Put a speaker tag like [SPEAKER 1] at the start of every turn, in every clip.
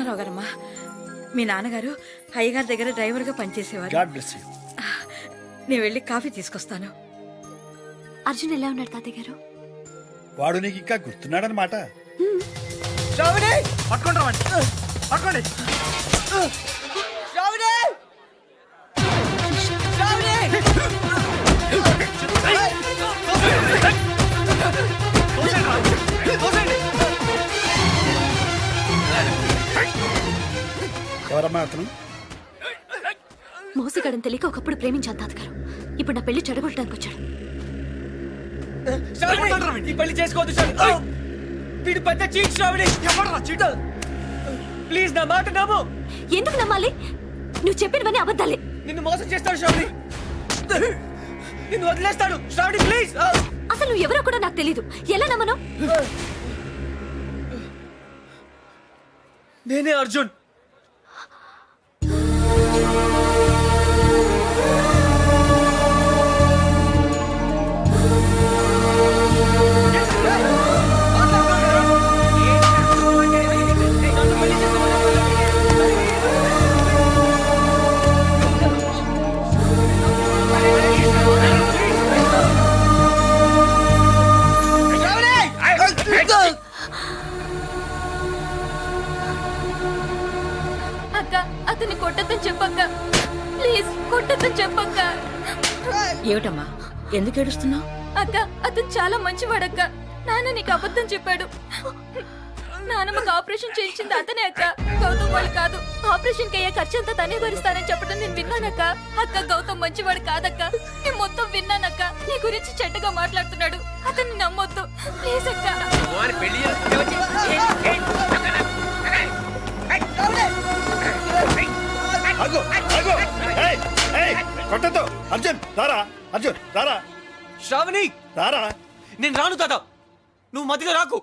[SPEAKER 1] రమణారావు గారమ్మా, మీ నాన్నగారు అయ్యగారి దగ్గర డ్రైవర్గా పనిచేసేవారు.
[SPEAKER 2] God bless you.
[SPEAKER 1] నేను వెళ్ళి కాఫీ తీసుకొస్తాను.
[SPEAKER 3] అర్జున్ ఎలా ఉన్నాడు తాతయ్య గారు?
[SPEAKER 2] వాడు నీకు ఇంకా గుర్తున్నాడనమాట. ఎవరమ్మా అతను?
[SPEAKER 3] మోసగాడని తెలియక ఒకప్పుడు ప్రేమించాను తాతగారు. ఇప్పుడు నా పెళ్లి చెడగొట్టడానికి వచ్చాడు.
[SPEAKER 4] ఈ పెళ్లి చేసుకోవద్దు. వీడు పెద్ద చీట్ శ్రావణి. ప్లీజ్ నా మాట నమ్ము.
[SPEAKER 3] ఎందుకు నమ్మాలి? నువ్వు చెప్పినవన్నీ అబద్ధాలే.
[SPEAKER 4] నిన్ను మోసం చేస్తాడు శ్రావణి. నిన్ను వదిలేస్తాడు శ్రావణి. ప్లీజ్.
[SPEAKER 3] అసలు నువ్వు ఎవరో కూడా నాకు తెలీదు. ఎలా నమ్మను?
[SPEAKER 4] నేనే అర్జున్.
[SPEAKER 3] అక్క, అతన్ని కొట్టద్దని చెప్పక్క. ప్లీజ్ కొట్టద్దని చెప్పక్క.
[SPEAKER 1] ఏమిటమ్మా, ఎందుకు ఏడుస్తున్నావు?
[SPEAKER 3] అక్క, అతను చాలా మంచివాడక్క. నాన్న నీకు అబద్ధం చెప్పాడు. నాన్నమ్మకు ఆపరేషన్ చేయించింది అతనే అక్క, గౌతమ్ వాళ్ళు కాదు. ఆపరేషన్ కి అయ్యే ఖర్చు అంతా తనే భరిస్తానని చెప్పడం నేను విన్నానక్క. అక్క, గౌతమ్ మంచివాడు కాదక్క. నేను మొత్తం విన్నానక్క. నీ గురించి చెడ్డగా మాట్లాడుతున్నాడు. అతన్ని నమ్మొద్దు ప్లీజ్ అక్క.
[SPEAKER 2] కొట్టద్దు. అర్జున్ రారా, అర్జున్ రారా.
[SPEAKER 4] శ్రావణి
[SPEAKER 2] రారా.
[SPEAKER 4] నేను రాను తాత, నువ్వు మధ్యలో రాకు.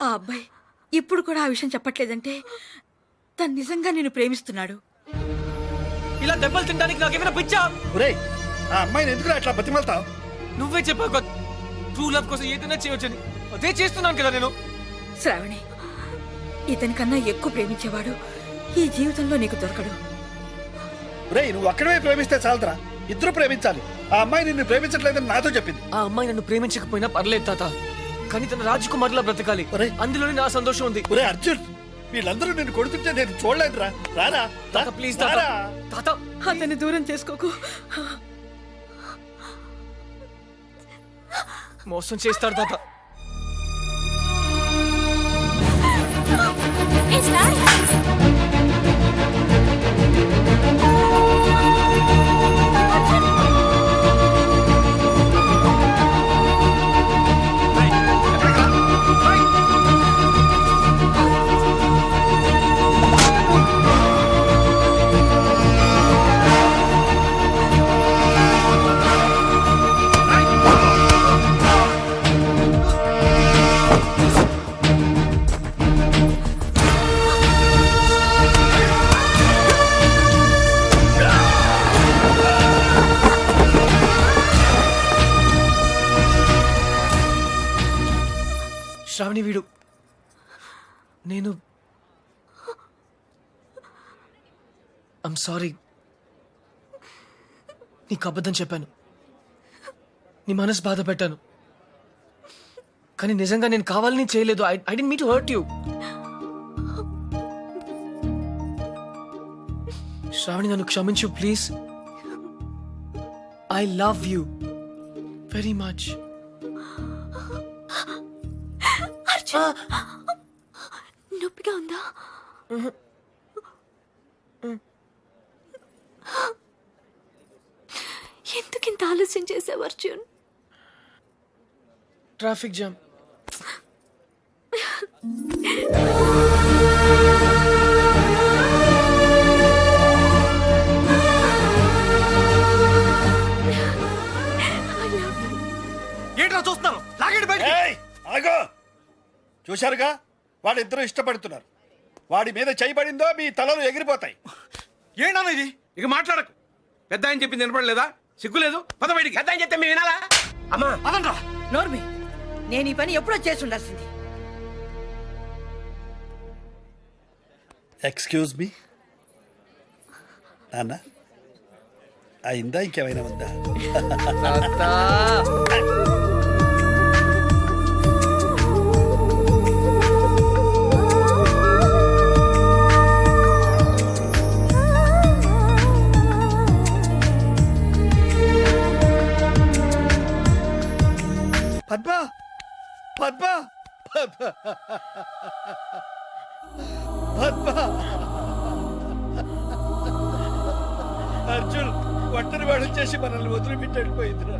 [SPEAKER 1] ఆ అబ్బాయి ఇప్పుడు కూడా ఆ విషయం చెప్పట్లేదంటే తను నిజంగా నిన్ను ప్రేమిస్తున్నాడు.
[SPEAKER 4] ఇలా దెబ్బలు తినడానికి నాకేమైనా పిచ్చా?
[SPEAKER 2] ఒరేయ్, ఆ అమ్మాయిని ఎందుకు అట్లా బతిమలుతావు?
[SPEAKER 4] నువ్వే చెప్పావు ట్రూ లవ్ కోసం ఏదైనా చేయవచ్చని. అదే చేస్తున్నాను కదా నేను.
[SPEAKER 1] శ్రావణి, ఇతని కన్నా ఎక్కువ ప్రేమించేవాడు ఈ జీవితంలో నీకు దొరకడు.
[SPEAKER 2] ఒరేయ్, నువ్వు అక్కడే ప్రేమిస్తే చాలరా. ఇద్దరు ప్రేమించాలి. ఆ అమ్మాయి నిన్ను ప్రేమించట్లేదని నాతో చెప్పింది.
[SPEAKER 4] ఆ అమ్మాయి నన్ను ప్రేమించకపోయినా పర్లేదు తాత, కానీ తన రాజకుమార్లా బ్రతకాలి. అందులోనే నా సంతోషం ఉంది.
[SPEAKER 2] ఒరే అర్జున్, వీళ్ళందరూ నిన్ను కొడుతుంటే నేను చూడలేదురా. రారా
[SPEAKER 4] తాత, ప్లీజ్ తాత. తాత,
[SPEAKER 1] అతన్ని దూరం చేసుకోకు.
[SPEAKER 4] మోసం చేస్తాడు తాత. శ్రావణి, వీడు నేను ఐమ్ సారీ. నీకు అబద్ధం చెప్పాను, నీ మనసు బాధ పెట్టాను. కానీ నిజంగా నేను కావాలని చేయలేదు. I didn't mean to hurt you. Shravani, నన్ను క్షమించు please. I love you very much.
[SPEAKER 3] నొప్పిగా ఉందా? ఎందుకింత ఆలస్యం చేసావు అర్జున్?
[SPEAKER 4] Traffic jam.
[SPEAKER 2] ఏంట్రా చూస్తున్నారు? లాగండి బయటికి. ఆగో, చూశారుగా, వాడిద్దరూ ఇష్టపడుతున్నారు. వాడి మీద చేయబడిందో మీ తలలు ఎగిరిపోతాయి.
[SPEAKER 5] ఏంటన్నా ఇది? ఇక మాట్లాడకు. పెద్ద ఆయన చెప్పింది వినపడలేదా? సిగ్గులేదు? పద బయటికి. పెద్ద ఆయన చెప్తే మేము వినాలా? అమ్మా పదండ్రా.
[SPEAKER 1] నోర్మి, నేను ఈ పని ఎప్పుడో చేసి ఉండాల్సింది.
[SPEAKER 2] ఎక్స్క్యూజ్ మీ నాన్న అయిందా ఇంకేమైనా ఉందా? పద్మ పద్మ పద్మ పద్మ అర్జున్ ఒంటరి వాడు చేసి మనల్ని వదిలిపెట్టి వెళ్ళిపోయిందిరా.